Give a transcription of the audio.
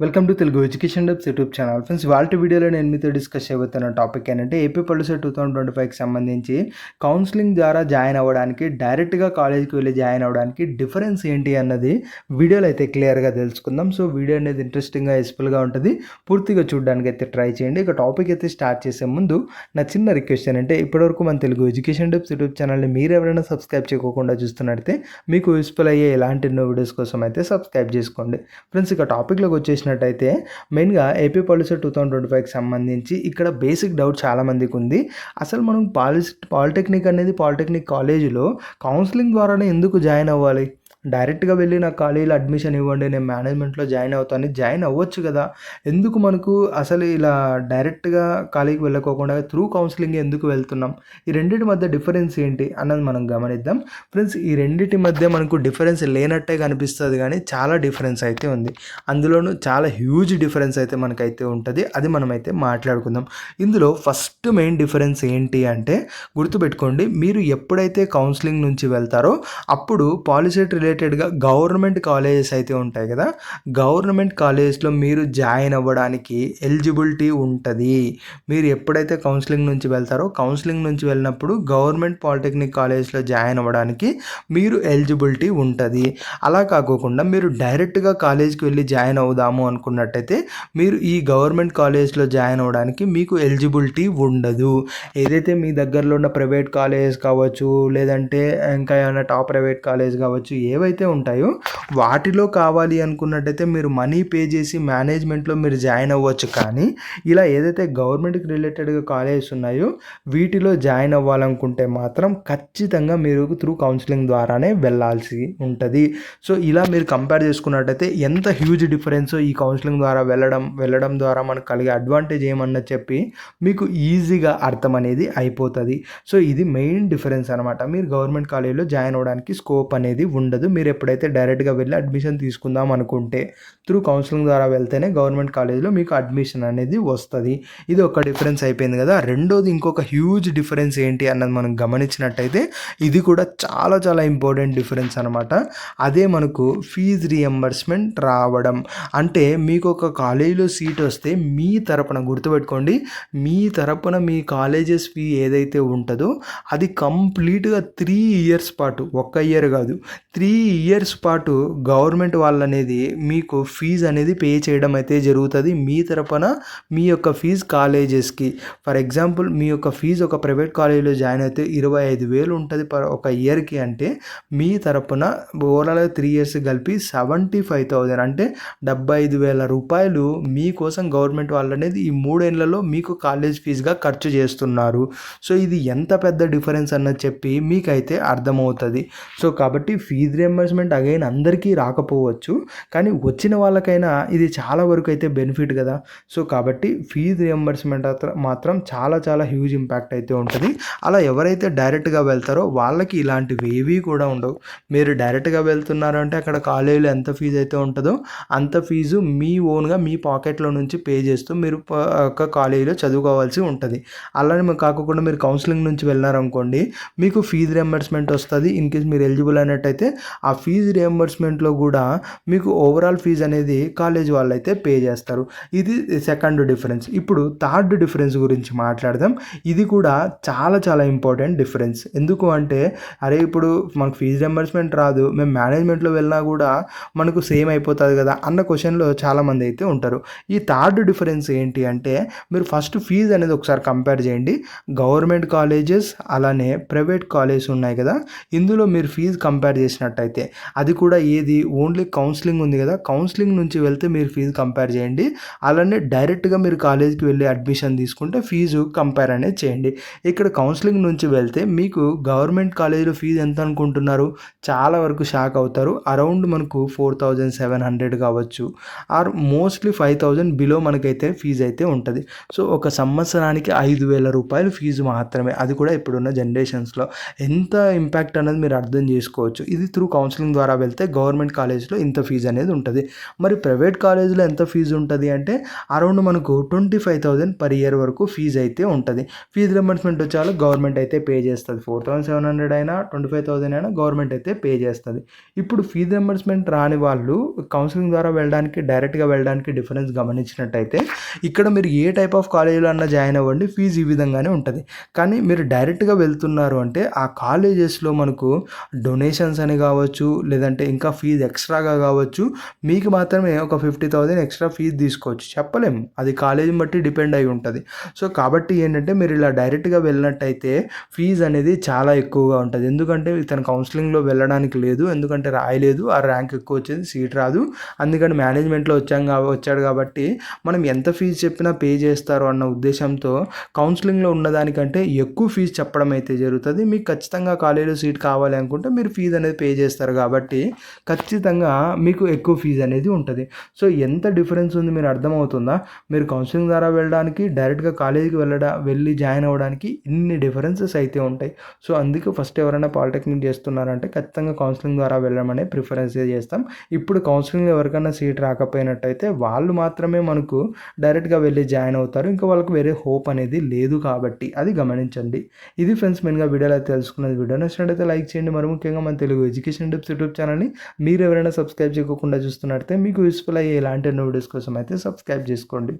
Welcome to Telugu education dubs YouTube channel. Friends, వాళ్ళ వీడియోలో నేను మీతో డిస్కస్ చేయబోతున్న టాపిక్ ఏంటంటే ఏపీ పాలిసీ 2025కి సంబంధించి కౌన్సిలింగ్ ద్వారా జాయిన్ అవ్వడానికి, డైరెక్ట్గా కాలేజీకి వెళ్ళి జాయిన్ అవ్వడానికి డిఫరెన్స్ ఏంటి అన్నది వీడియోలో అయితే క్లియర్గా తెలుసుకుందాం. సో వీడియో అనేది ఇంట్రెస్టింగ్గా యూస్ఫుల్గా ఉంటుంది. పూర్తిగా చూడడానికి అయితే ట్రై చేయండి. ఇక టాపిక్ అయితే స్టార్ట్ చేసే ముందు నా చిన్న రిక్వెస్ట్ ఏంటంటే ఇప్పటివరకు మన తెలుగు ఎడ్యుకేషన్ డబ్స్ యూట్యూబ్ ఛానల్ని మీరు ఎవరైనా సబ్స్క్రైబ్ చేయకుండా చూస్తున్నట్టయితే మీకు యూస్ఫుల్ అయ్యే ఇలాంటి ఎన్నో వీడియోస్ కోసం అయితే సబ్స్క్రైబ్ చేసుకోండి. ఫ్రెండ్స్, ఇక టాపిక్లోకి వచ్చేసినట్టయితే మెయిన్గా ఏపీ పాలిసీ 2025కి సంబంధించి ఇక్కడ బేసిక్ డౌట్ చాలామందికి ఉంది. అసలు మనం పాలిటెక్నిక్ కాలేజీలో కౌన్సిలింగ్ ద్వారానే ఎందుకు జాయిన్ అవ్వాలి? డైరెక్ట్గా వెళ్ళి నాకు కాలేజీలో అడ్మిషన్ ఇవ్వండి, నేను మేనేజ్మెంట్లో జాయిన్ అవుతాను, జాయిన్ అవ్వచ్చు కదా. ఎందుకు మనకు అసలు ఇలా డైరెక్ట్గా కాలేజీకి వెళ్ళకోకుండా త్రూ కౌన్సిలింగ్ ఎందుకు వెళ్తున్నాం? ఈ రెండింటి మధ్య డిఫరెన్స్ ఏంటి అన్నది మనం గమనిద్దాం. ఫ్రెండ్స్, ఈ రెండింటి మధ్య మనకు డిఫరెన్స్ లేనట్టే కనిపిస్తుంది, కానీ చాలా డిఫరెన్స్ అయితే ఉంది. అందులోనూ చాలా హ్యూజ్ డిఫరెన్స్ అయితే మనకైతే ఉంటుంది. అది మనమైతే మాట్లాడుకుందాం. ఇందులో ఫస్ట్ మెయిన్ డిఫరెన్స్ ఏంటి అంటే గుర్తుపెట్టుకోండి, మీరు ఎప్పుడైతే కౌన్సిలింగ్ నుంచి వెళ్తారో అప్పుడు పాలిసీ రిలేటెడ్గా గవర్నమెంట్ కాలేజెస్ అయితే ఉంటాయి కదా, గవర్నమెంట్ కాలేజెస్లో మీరు జాయిన్ అవ్వడానికి ఎలిజిబిలిటీ ఉంటుంది. మీరు ఎప్పుడైతే కౌన్సిలింగ్ నుంచి వెళ్తారో కౌన్సిలింగ్ నుంచి వెళ్ళినప్పుడు గవర్నమెంట్ పాలిటెక్నిక్ కాలేజ్లో జాయిన్ అవ్వడానికి మీరు ఎలిజిబిలిటీ ఉంటుంది. అలా కాకోకుండా మీరు డైరెక్ట్గా కాలేజ్కి వెళ్ళి జాయిన్ అవుదాము అనుకున్నట్టయితే మీరు ఈ గవర్నమెంట్ కాలేజ్లో జాయిన్ అవ్వడానికి మీకు ఎలిజిబిలిటీ ఉండదు. ఏదైతే మీ దగ్గరలో ఉన్న ప్రైవేట్ కాలేజెస్ కావచ్చు, లేదంటే ఇంకా ఏమైనా టాప్ ప్రైవేట్ కాలేజ్ కావచ్చు, ఏవైతే ఉంటాయో వాటిలో కావాలి అనుకున్నట్టయితే మీరు మనీ పే చేసి మేనేజ్మెంట్లో మీరు జాయిన్ అవ్వచ్చు. కానీ ఇలా ఏదైతే గవర్నమెంట్కి రిలేటెడ్గా కాలేజెస్ ఉన్నాయో వీటిలో జాయిన్ అవ్వాలనుకుంటే మాత్రం ఖచ్చితంగా మీరు త్రూ కౌన్సిలింగ్ ద్వారానే వెళ్ళాల్సి ఉంటుంది. సో ఇలా మీరు కంపేర్ చేసుకున్నట్టయితే ఎంత హ్యూజ్ డిఫరెన్స్ ఈ కౌన్సిలింగ్ ద్వారా వెళ్ళడం ద్వారా మనకు కలిగే అడ్వాంటేజ్ ఏమన్నా చెప్పి మీకు ఈజీగా అర్థం అనేది అయిపోతుంది. సో ఇది మెయిన్ డిఫరెన్స్ అనమాట. మీరు గవర్నమెంట్ కాలేజీలో జాయిన్ అవ్వడానికి స్కోప్ అనేది ఉండదు. మీరు ఎప్పుడైతే డైరెక్ట్గా వెళ్ళి అడ్మిషన్ తీసుకుందాం అనుకుంటే త్రూ కౌన్సిలింగ్ ద్వారా వెళ్తేనే గవర్నమెంట్ కాలేజీలో మీకు అడ్మిషన్ అనేది వస్తుంది. ఇది ఒక డిఫరెన్స్ అయిపోయింది కదా. రెండోది ఇంకొక హ్యూజ్ డిఫరెన్స్ ఏంటి అన్నది మనం గమనించినట్టయితే ఇది కూడా చాలా చాలా ఇంపార్టెంట్ డిఫరెన్స్ అనమాట. అదే మనకు ఫీజ్ రియంబర్స్మెంట్ రావడం. అంటే మీకు ఒక కాలేజీలో సీట్ వస్తే మీ తరపున గుర్తుపెట్టుకోండి, మీ తరపున మీ కాలేజెస్ ఫీ ఏదైతే ఉంటుందో అది కంప్లీట్గా 3 ఇయర్స్ పాటు, ఒక్క ఇయర్ కాదు 3 ఇయర్స్ పాటు గవర్నమెంట్ వాళ్ళు అనేది మీకు ఫీజు అనేది పే చేయడం అయితే జరుగుతుంది. మీ తరపున మీ యొక్క ఫీజు కాలేజెస్కి, ఫర్ ఎగ్జాంపుల్ మీ యొక్క ఫీజు ఒక ప్రైవేట్ కాలేజీలో జాయిన్ అయితే 25,000 ఉంటుంది ఒక ఇయర్కి. అంటే మీ తరపున ఓవరాల్గా 3 ఇయర్స్ కలిపి 75,000 అంటే 75,000 రూపాయలు మీకోసం గవర్నమెంట్ వాళ్ళు అనేది ఈ 3 ఏళ్లలో మీకు కాలేజ్ ఫీజుగా ఖర్చు చేస్తున్నారు. సో ఇది ఎంత పెద్ద డిఫరెన్స్ అన్నది చెప్పి మీకైతే అర్థమవుతుంది. సో కాబట్టి ఫీజ్ రియంబర్స్మెంట్ అగైన్ అందరికీ రాకపోవచ్చు, కానీ వచ్చిన వాళ్ళకైనా ఇది చాలా వరకు అయితే బెనిఫిట్ కదా. సో కాబట్టి ఫీజ్ రియంబర్స్మెంట్ మాత్రం చాలా చాలా హ్యూజ్ ఇంపాక్ట్ అయితే ఉంటుంది. అలా ఎవరైతే డైరెక్ట్గా వెళ్తారో వాళ్ళకి ఇలాంటివి ఏవి కూడా ఉండవు. మీరు డైరెక్ట్గా వెళ్తున్నారు అంటే అక్కడ కాలేజీలో ఎంత ఫీజు అయితే ఉంటుందో అంత ఫీజు మీ ఓన్గా మీ పాకెట్లో నుంచి పే చేస్తూ మీరు ఒక కాలేజీలో చదువుకోవాల్సి ఉంటుంది. అలానే కాకుండా మీరు కౌన్సిలింగ్ నుంచి వెళ్ళారనుకోండి, మీకు ఫీజ్ రియంబర్స్మెంట్ వస్తుంది. ఇన్ కేస్ మీరు ఎలిజిబుల్ అయినట్టయితే ఆ ఫీజు రియంబర్స్మెంట్లో కూడా మీకు ఓవరాల్ ఫీజు అనేది కాలేజ్ వాళ్ళు అయితే పే చేస్తారు. ఇది సెకండ్ డిఫరెన్స్. ఇప్పుడు థర్డ్ డిఫరెన్స్ గురించి మాట్లాడదాం. ఇది కూడా చాలా చాలా ఇంపార్టెంట్ డిఫరెన్స్. ఎందుకు అంటే అరే ఇప్పుడు మనకు ఫీజు రియంబర్స్మెంట్ రాదు, మేము మేనేజ్మెంట్లో వెళ్ళినా కూడా మనకు సేమ్ అయిపోతుంది కదా అన్న క్వశ్చన్లో చాలామంది అయితే ఉంటారు. ఈ థర్డ్ డిఫరెన్స్ ఏంటి అంటే మీరు ఫస్ట్ ఫీజు అనేది ఒకసారి కంపేర్ చేయండి. గవర్నమెంట్ కాలేజెస్ అలానే ప్రైవేట్ కాలేజెస్ ఉన్నాయి కదా, ఇందులో మీరు ఫీజు కంపేర్ చేసినట్టయితే అది కూడా ఏది ఓన్లీ కౌన్సిలింగ్ ఉంది కదా, కౌన్సిలింగ్ నుంచి వెళ్తే మీరు ఫీజు కంపేర్ చేయండి. అలానే డైరెక్ట్గా మీరు కాలేజ్కి వెళ్ళి అడ్మిషన్ తీసుకుంటే ఫీజు కంపేర్ అనేది చేయండి. ఇక్కడ కౌన్సిలింగ్ నుంచి వెళ్తే మీకు గవర్నమెంట్ కాలేజీలో ఫీజు ఎంత అనుకుంటున్నారు? చాలా వరకు షాక్ అవుతారు. అరౌండ్ మనకు 4,700 కావచ్చు, ఆర్ మోస్ట్లీ 5,000 బిలో మనకైతే ఫీజు అయితే ఉంటుంది. సో ఒక సంవత్సరానికి 5,000 రూపాయలు ఫీజు మాత్రమే. అది కూడా ఇప్పుడున్న జనరేషన్స్లో ఎంత ఇంపాక్ట్ అనేది మీరు అర్థం చేసుకోవచ్చు. ఇది త్రూ కౌన్సిలింగ్ ద్వారా వెళ్తే గవర్నమెంట్ కాలేజ్లో ఇంత ఫీజు అనేది ఉంటుంది. మరి ప్రైవేట్ కాలేజ్లో ఎంత ఫీజు ఉంటుంది అంటే అరౌండ్ మనకు 25,000 పర్ ఇయర్ వరకు ఫీజు అయితే ఉంటుంది. ఫీజు రింబర్స్మెంట్ వచ్చాలో గవర్నమెంట్ అయితే పే చేస్తుంది. 4,700 అయినా 25,000 అయినా గవర్నమెంట్ అయితే పే చేస్తుంది. ఇప్పుడు ఫీజు రింబర్స్మెంట్ రాని వాళ్ళు కౌన్సిలింగ్ ద్వారా వెళ్ళడానికి డైరెక్ట్గా వెళ్ళడానికి డిఫరెన్స్ గమనించినట్టయితే ఇక్కడ మీరు ఏ టైప్ ఆఫ్ కాలేజీలో అన్నా జాయిన్ అవ్వండి, ఫీజు ఈ విధంగానే ఉంటుంది. కానీ మీరు డైరెక్ట్గా వెళ్తున్నారు అంటే ఆ కాలేజెస్లో మనకు డొనేషన్స్ అని కావచ్చు, లేదంటే ఇంకా ఫీజు ఎక్స్ట్రాగా కావచ్చు, మీకు మాత్రమే ఒక 50,000 ఎక్స్ట్రా ఫీజు తీసుకోవచ్చు. చెప్పలేము, అది కాలేజీని బట్టి డిపెండ్ అయి ఉంటుంది. సో కాబట్టి ఏంటంటే మీరు ఇలా డైరెక్ట్గా వెళ్ళినట్టయితే ఫీజు అనేది చాలా ఎక్కువగా ఉంటుంది. ఎందుకంటే ఇతను కౌన్సిలింగ్లో వెళ్ళడానికి లేదు, ఎందుకంటే రాయలేదు, ఆ ర్యాంక్ ఎక్కువ వచ్చింది, సీట్ రాదు, అందుకని మేనేజ్మెంట్లో వచ్చాడు కాబట్టి మనం ఎంత ఫీజు చెప్పినా పే చేస్తారు అన్న ఉద్దేశంతో కౌన్సిలింగ్లో ఉన్నదానికంటే ఎక్కువ ఫీజు చెప్పడం అయితే జరుగుతుంది. మీకు ఖచ్చితంగా కాలేజీలో సీట్ కావాలి అనుకుంటే మీరు ఫీజు అనేది పే చేస్తారు కాబట్టి ఖచ్చితంగా మీకు ఎక్కువ ఫీజు అనేది ఉంటుంది. సో ఎంత డిఫరెన్స్ ఉంది మీరు అర్థమవుతుందా? మీరు కౌన్సిలింగ్ ద్వారా వెళ్ళడానికి డైరెక్ట్గా కాలేజీకి వెళ్ళి జాయిన్ అవ్వడానికి ఇన్ని డిఫరెన్సెస్ అయితే ఉంటాయి. సో అందుకే ఫస్ట్ ఎవరైనా పాలిటెక్నిక్ చేస్తున్నారంటే ఖచ్చితంగా కౌన్సిలింగ్ ద్వారా వెళ్ళడం అనేది ప్రిఫరెన్స్ చేస్తాం. ఇప్పుడు కౌన్సిలింగ్లో ఎవరికైనా సీట్ రాకపోయినట్టయితే వాళ్ళు మాత్రమే మనకు డైరెక్ట్గా వెళ్ళి జాయిన్ అవుతారు. ఇంకా వాళ్ళకి వేరే హోప్ అనేది లేదు కాబట్టి అది గమనించండి. ఇది ఫ్రెండ్స్ మెయిన్గా వీడియోలో అయితే తెలుసుకున్నది. వీడియో నచ్చినట్టయితే లైక్ చేయండి. మరి ముఖ్యంగా మన తెలుగు ఎడ్యుకేషన్ టిప్స్ యూట్యూబ్ ఛానల్ని మీరు ఎవరైనా సబ్స్క్రైబ్ చేయకుండా చూస్తున్నట్టయితే మీకు యూస్ఫుల్ అయ్యే ఇలాంటి ఎన్నో వీడియోస్ కోసం అయితే సబ్స్క్రైబ్ చేసుకోండి.